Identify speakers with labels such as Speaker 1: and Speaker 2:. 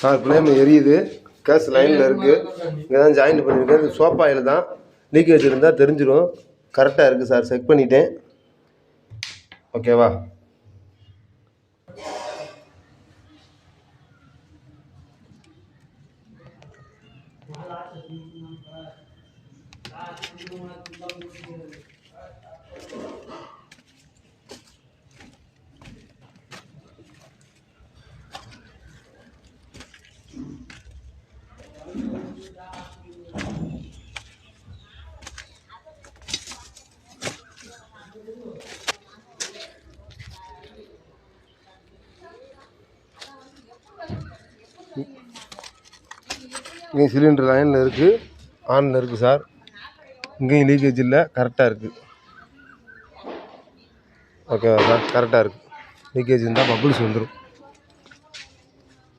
Speaker 1: Sir flame எரியுது, case லைனில் இருக்குது. இங்கே தான் ஜாயின்ட் பண்ணியிருக்கேன். இது சோப் ஆயில் தான், லீக்கேஜ் இருந்தால் தெரிஞ்சிடும். கரெக்டாக இருக்குது சார், செக் பண்ணிட்டேன். ஓகேவா? இங்கே சிலிண்டர் லைனில் இருக்குது, ஆனில் இருக்குது சார். இங்கேயும் லீக்கேஜ் இல்லை, கரெக்டாக இருக்குது. ஓகேவா சார்? கரெக்டாக இருக்குது. லீக்கேஜ் இருந்தால் பபுள்ஸ் வந்துடும்.